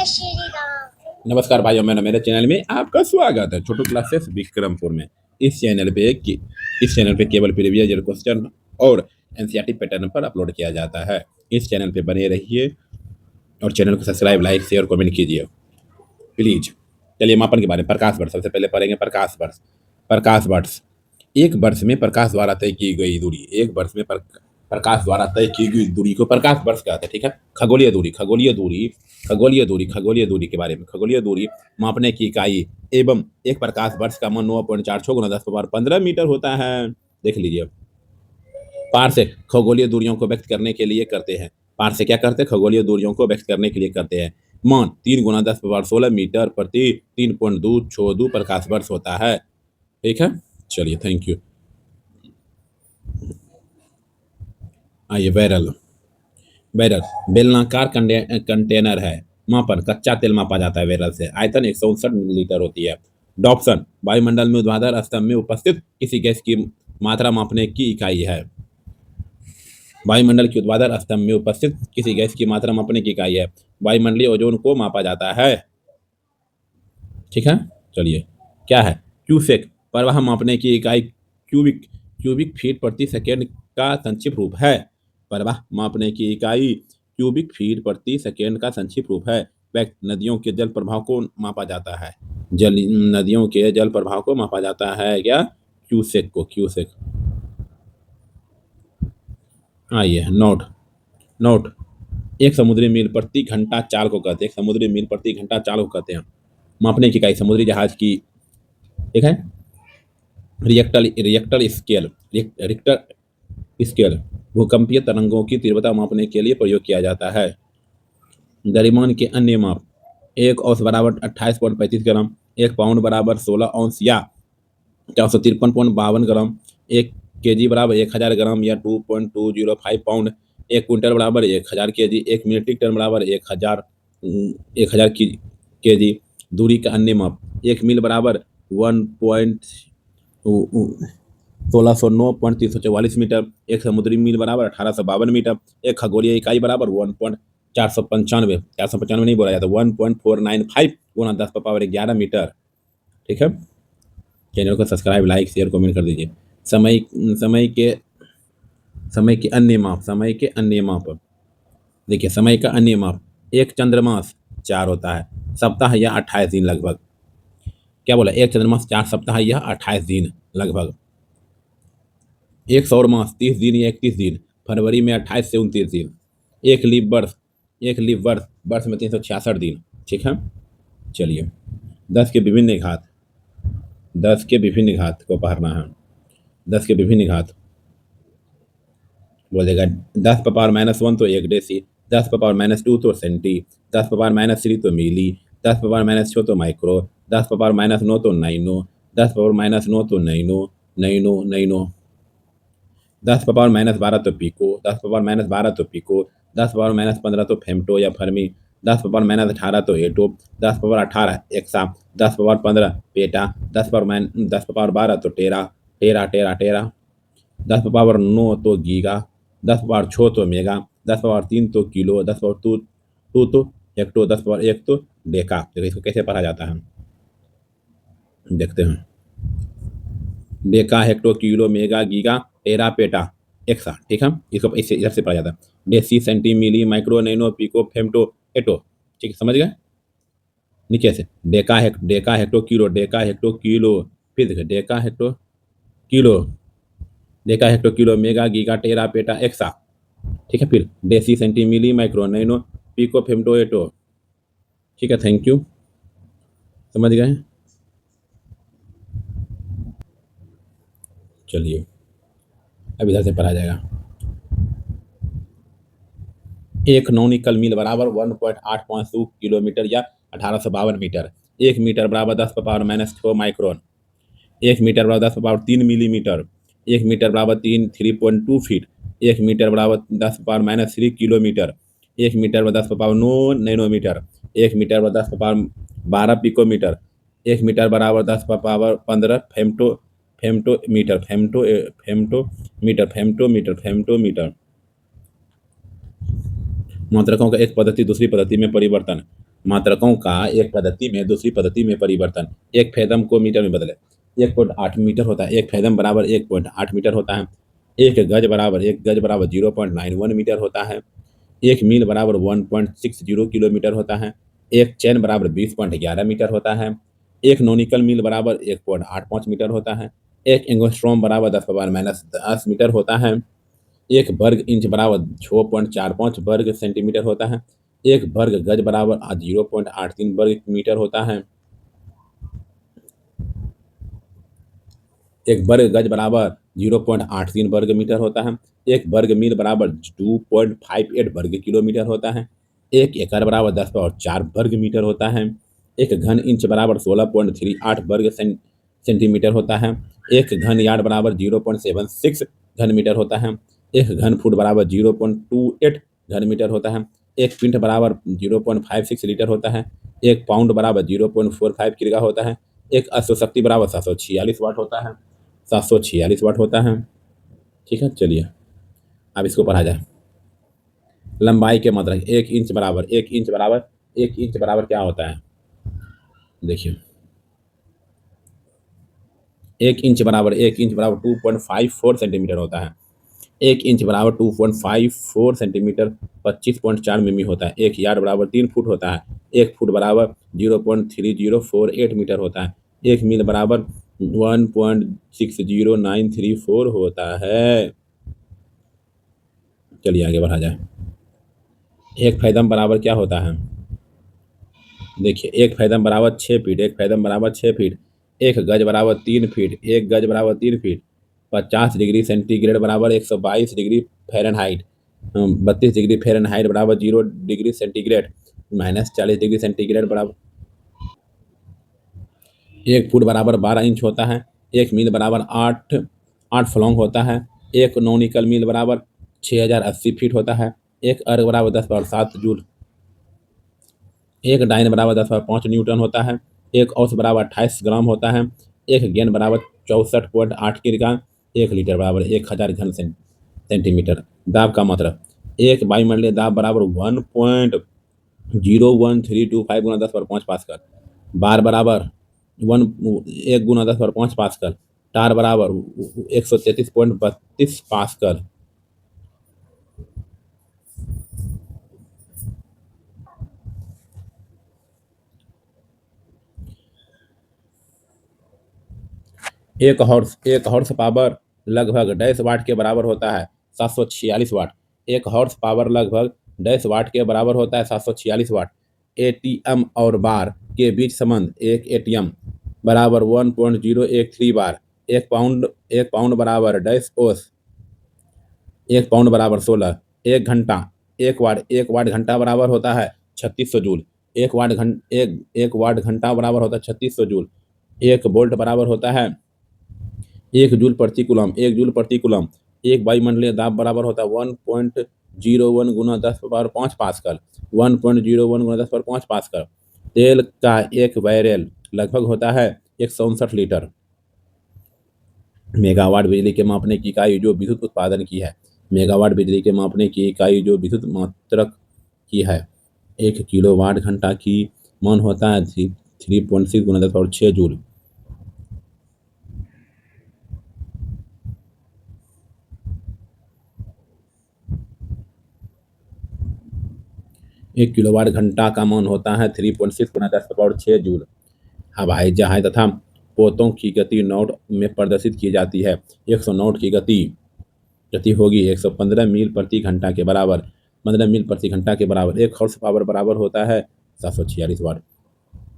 श्री राम। नमस्कार भाइयों, मेरे चैनल में आपका स्वागत है। छोटू क्लासेस विक्रमपुर में। इस चैनल पे केवल प्रीवियस ईयर क्वेश्चन और एनसीईआरटी पैटर्न पर अपलोड किया जाता है। इस चैनल पे बने रहिए और चैनल को सब्सक्राइब, लाइक, शेयर, कमेंट कीजिए प्लीज। चलिए मापन के बारे में। प्रकाश वर्ष सबसे पहले पढ़ेंगे। प्रकाश वर्ष एक वर्ष में प्रकाश द्वारा तय की गई दूरी। एक वर्ष में प्रकाश द्वारा तय की गई दूरी को प्रकाश वर्ष कहते हैं। ठीक है। खगोलीय दूरी के बारे में। खगोलीय दूरी मापने की इकाई एवं एक प्रकाश वर्ष का मान 9.46 गुना 10⁻15 मीटर होता है। देख लीजिए। पार से खगोलीय दूरियों को व्यक्त करने के लिए करते हैं। पार से क्या करते हैं? खगोलीय दूरियों को व्यक्त करने के लिए करते हैं। मान 3 गुना 10⁻16 मीटर प्रति 3.262 प्रकाश वर्ष होता है। ठीक है। चलिए, थैंक यू। आइए, बैरल बेलनाकार कंटेनर है। मापन कच्चा तेल मापा जाता है बैरल से। आयतन 159 मिलीलीटर होती है। डॉप्सन वायुमंडल में ऊर्ध्वाधर स्तंभ में उपस्थित किसी गैस की मात्रा मापने की इकाई है। वायुमंडल के ऊर्ध्वाधर स्तंभ में उपस्थित किसी गैस की मात्रा मापने की इकाई है। वायुमंडलीय ओजोन को मापा जाता है। ठीक है। चलिए, क्या है? क्यूसेक प्रवाह मापने की इकाई क्यूबिक फीट प्रति सेकेंड का संक्षिप्त रूप है। प्रवाह मापने की इकाई क्यूबिक फीट प्रति सेकेंड का संक्षिप्त रूप है। नदियों के जल प्रवाह को मापा जाता है। नदियों के जल प्रवाह को मापा जाता है क्या? क्यूसेक। आइए, नोट एक समुद्री मील प्रति घंटा चाल को कहते हैं। समुद्री मील प्रति घंटा चाल को कहते हैं। मापने की इकाई समुद्री जहाज की। ठीक है। रिएक्टर स्केल भूकंपीय तरंगों की तीव्रता मापने के लिए प्रयोग किया जाता है। द्रव्यमान के अन्य माप। 1 औंस बराबर 28.35 ग्राम, 1 पाउंड बराबर 16 औंस या 453.52 ग्राम, 1 केजी बराबर 1000 ग्राम या 2.205 पाउंड, 1 क्विंटल बराबर 1000 केजी, 1 मीट्रिक टन बराबर 1000 केजी। दूरी का अन्य माप। 1 मील बराबर 1609.344 मीटर, 1 समुद्री मील बराबर 1852 मीटर, 1 खगोलीय इकाई बराबर 495 नहीं बोला जाता, 1.495 गुना 10⁻11 मीटर। ठीक है। चैनल को सब्सक्राइब, लाइक, शेयर, कमेंट कर दीजिए। समय के अन्य माप। देखिए, समय का अन्य माप। 1 चंद्रमास 4 होता है, सप्ताह या 28 दिन लगभग। क्या बोला? 1 चंद्रमास 4 सप्ताह या 28 दिन लगभग। 1 सौर मास 30 दिन या 31 दिन, फरवरी में 28 से 29 दिन। 1 लीप वर्ष में 366 दिन। ठीक है। चलिए, 10 के विभिन्न घात को पढ़ना है। 10 के विभिन्न घात बोलेगा। 10⁻⁻1 तो 1 डेसी, 10⁻⁻2 तो सेंटी, 10⁻⁻3 तो मिली, 10⁻⁻6 तो माइक्रो, 10⁻⁻9 तो नाइनो, 10⁻⁻9 तो नैनो, 10⁻⁻12 तो पिको, 10⁻⁻12 तो पिको, 10⁻⁻15 तो फेम्टो या फर्मी, 10⁻⁻18 तो एटो, 10⁻18 एक्सा, 10⁻15 पेटा, 10⁻12 तो टेरा, 10⁻9 तो गीगा, 10⁻6 तो मेगा, 10⁻3 तो किलो, 10⁻2 तो हेक्टो, 10⁻1 तो डेका। तो इसको कैसे पढ़ा जाता है देखते हैं। Deca, hecto, kilo, mega, giga, tera, peta, exa. ठीक है। इसको इससे इधर से पढ़ा जाता है। Deci, centi, milli, micro, nano, pico, femto, atto. ठीक है, समझ गए? नीचे से deca, hecto, kilo, deca, hecto, kilo. फिर देखिए, deca, hecto, kilo, mega, giga, tera, peta, exa. ठीक है। फिर deci, centi, milli, micro, nano, pico, femto, atto. ठीक है, थैंक यू। समझ गए? चलिए, अब इधर से पढ़ा जाएगा। 1 नौनिकल मील बराबर 1.852 किलोमीटर या 1852 मीटर। 1 मीटर बराबर 10⁻⁻6 माइक्रोन। 1 मीटर बराबर 10⁻3 मिलीमीटर। 1 मीटर बराबर 3.2 फीट। 1 मीटर बराबर 10⁻3 किलोमीटर। 1 मीटर बराबर 10⁻9 नैनोमीटर। 1 मीटर बराबर 10⁻12 पिकोमीटर। 1 मीटर बराबर 10⁻15 फेम्टोमीटर। मात्रकों का एक पद्धति दूसरी पद्धति में परिवर्तन। मात्रकों का एक पद्धति में दूसरी पद्धति में परिवर्तन। एक फेदम को मीटर में बदले। 1.8 मीटर होता है। एक फेदम बराबर 1.8 मीटर होता है। एक गज बराबर 0.91 मीटर होता है। एक मील बराबर 1.60 किलोमीटर होता है। एक चैन बराबर 20.11 मीटर होता है। एक नॉनिकल मील बराबर 1.85 मीटर होता है। एक एंगस्ट्रॉम बराबर 10⁻⁻10 मीटर होता है। एक वर्ग इंच बराबर 6.45 वर्ग सेंटीमीटर होता है। एक वर्ग गज बराबर 0.83 वर्ग मीटर होता है। एक वर्ग गज बराबर 0.83 वर्ग मीटर होता है। एक वर्ग मील बराबर 2.58 वर्ग किलोमीटर होता है। एक एकड़ बराबर 10⁻4 वर्ग मीटर होता है। एक घन इंच बराबर 16.38 वर्ग सेंटीमीटर होता है। एक घन यार्ड बराबर 0.76 घन मीटर होता है। एक घन फुट बराबर 0.28 घन मीटर होता है। एक पिंट बराबर 0.56 लीटर होता है। एक पाउंड बराबर 0.45 किलो होता है। एक अश्वशक्ति बराबर 746 वाट होता है। 746 वाट होता है। ठीक है, चलिए अब इसको पढ़ा जाए। लंबाई के मात्रक। एक इंच बराबर क्या होता है? देखिए, एक इंच बराबर 2.54 सेंटीमीटर होता है। एक इंच बराबर 2.54 सेंटीमीटर 25.4 मिमी होता है। एक यार्ड बराबर 3 फुट होता है। एक फुट बराबर 0.3048 मीटर होता है। एक मील बराबर 1.60934 होता है। चलिए आगे बढ़ा जाए। एक फैदम बराबर क्या होता है? देखिए, एक फैदम बराबर 6 फीट। एक फैदम बराबर 6 फीट। एक गज बराबर 3 फीट। एक गज बराबर 3 फीट। 50 डिग्री सेंटीग्रेड बराबर 122 डिग्री फ़ारेनहाइट। 32 डिग्री फ़ारेनहाइट बराबर 0 degree centigrade minus 40 degree centigrade बराबर। एक फुट बराबर 12 इंच होता है। एक मील बराबर 8 फलॉन्ग होता है। एक नॉनिकल मील बराबर 6080 फीट होता है। एक अर्ग बराबर 10⁻7 जूल। एक डाइन बराबर 10/5 न्यूटन होता है। एक औंस बराबर 28 ग्राम होता है। एक गेंद बराबर 64.8 किलोग्राम। एक लीटर बराबर 1000 घन सेंटीमीटर। दाब का मात्रक। एक वायुमंडलीय दाब बराबर 1.01325 गुना 10/5 पास्कल। बार बराबर 1 गुना 10/5 पास्कल। टार बराबर 133.32 पास्कल। एक हॉर्स पावर लगभग 1.5 वाट के बराबर होता है। 746 वाट। एक हॉर्स पावर लगभग 1.5 वाट के बराबर होता है। 746 वाट। एटीएम और बार के बीच संबंध। एक एटीएम बराबर 1.013 बार। एक पाउंड बराबर 1.0 ओस। एक पाउंड बराबर 16। एक घंटा। एक वाट घंटा बराबर होता है 3600 जूल। एक वाट घंटा बराबर होता है 3600 जूल। एक बोल्ट बराबर होता है 1 जूल प्रति कूलम। 1 जूल प्रति कूलम। एक वायुमंडलीय दाब बराबर होता है 1.01 गुना 10⁻5 पास्कल। 1.01 गुना 10⁻5 पास्कल। तेल का एक बैरल लगभग होता है 159 लीटर। मेगावाट बिजली के मापने की इकाई जो विद्युत उत्पादन की है। मेगावाट बिजली के मापने की इकाई जो विद्युत मात्रक की है। 1 किलोवाट घंटा की मान होता है 3.6 गुना 10⁻6 जूल। 1 किलोवाट घंटा का मान होता है 3.6 गुना 10⁻6 जूल। हवाई जहाज तथा पोतों की गति नॉट में प्रदर्शित की जाती है। 100 नॉट की गति होगी 115 मील प्रति घंटा के बराबर। 15 मील प्रति घंटा के बराबर। एक हॉर्स पावर बराबर होता है 746 वाट।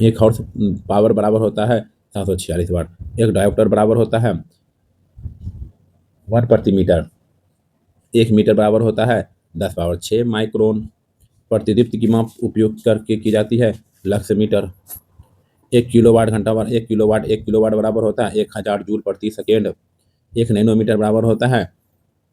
एक हॉर्स पावर बराबर होता है 746 वाट। एक डायोप्टर बराबर होता है 1 प्रति मीटर। 1 मीटर बराबर होता है 10⁻6 माइक्रोन। प्रतिदीप्ति की माप उपयोग करके की जाती है लक्स मीटर। 1 किलोवाट बराबर होता है 1000 जूल प्रति सेकेंड। 1 नैनोमीटर बराबर होता है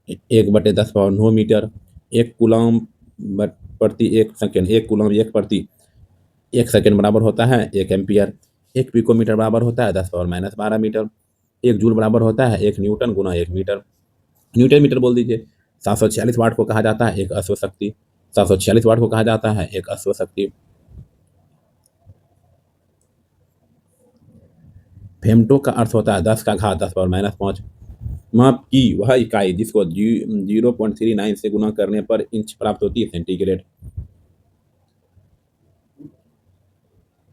1/10⁹मीटर। 1 कूलम प्रति 1 सेकेंड। 1 कूलम 1/1 सेकेंड बराबर होता है 1 एम्पियर। 1 पिकोमीटर बराबर होता है 10⁻12 मीटर। 1 जूल बराबर होता है 1 न्यूटन गुना 1 मीटर। न्यूटन मीटर बोल दीजिए। 746 वाट को कहा जाता है एक अश्वशक्ति। 746 वाट को कहा जाता है एक अश्वशक्ति। फेमटो का अर्थ होता है 10 का घात 10 पावर -5। माप की वह इकाई जिसको 0.39 से गुना करने पर इंच प्राप्त होती है सेंटीग्रेड।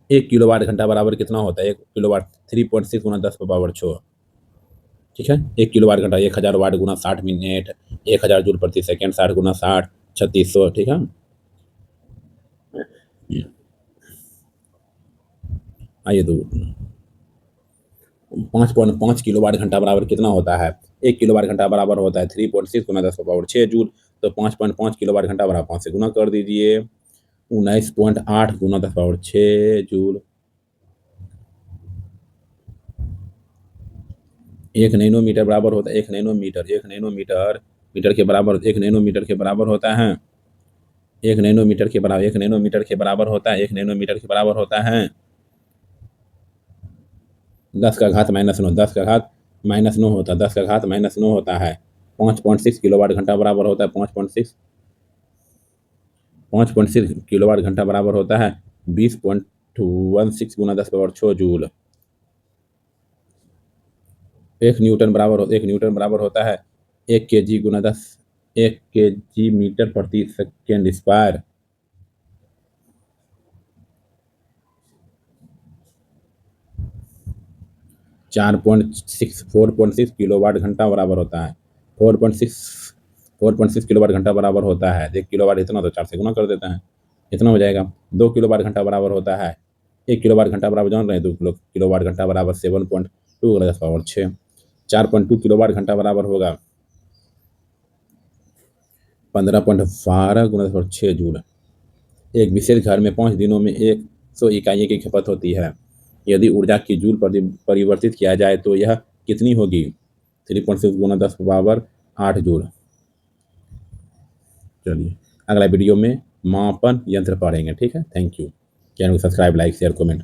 1 किलोवाट घंटा बराबर कितना होता है? 1 किलोवाट 3.6 गुना 10 पावर 6। ठीक है, 1 किलोवाट घंटा 1000 वाट गुना 60 मिनट, 1000 जूल प्रति सेकंड, 60 गुना 60 3600। ठीक है, आइए तो 5.5 किलोवाट घंटा बराबर कितना होता है? 1 किलोवाट घंटा बराबर होता है 3.6 गुना 10 पावर 6 जूल। तो 5.5 किलोवाट घंटा बराबर 5 से गुना कर दीजिए, 19.8 गुना 10 पावर 6 जूल। 1 नैनोमीटर बराबर होता है 1 नैनोमीटर, 1 नैनोमीटर मीटर के बराबर 1 नैनोमीटर के बराबर होता है 1 नैनोमीटर के बराबर 1 नैनोमीटर के बराबर होता है 1 नैनोमीटर के बराबर होता है 10 का घात -9, 10 का घात -9 होता है 10 का घात -9 होता है। 5.6 किलोवाट घंटा बराबर होता है 5.6 किलोवाट घंटा बराबर होता है 20.16 गुना 10 पावर 6 जूल। 1 न्यूटन बराबर होता है 1 केजी गुना 10 1 केजी मीटर प्रति सेकेंड स्क्वायर। 4.6 किलोवाट घंटा बराबर होता है 4.6 किलोवाट घंटा बराबर होता है 1 किलोवाट इतना, तो 4 से गुना कर देते हैं, इतना हो जाएगा। 2 किलोवाट घंटा बराबर होता है 1 किलोवाट घंटा बराबर जान रहे हैं 2 किलोवाट घंटा बराबर 7.2 10 पावर 6। 4.2 किलोवाट घंटा बराबर होगा 15.12 गुना 10 पावर 6 जूल। एक विशेष घर में 5 दिनों में 100 इकाइयों की खपत होती है। यदि ऊर्जा की जूल परिवर्तित किया जाए तो यह कितनी होगी? 3.6 गुना 10 पावर 8 जूल। चलिए अगला वीडियो में मापन यंत्र पढ़ेंगे। ठीक है, थैंक यू। चैनल को सब्सक्राइब, लाइक, शेयर, कमेंट।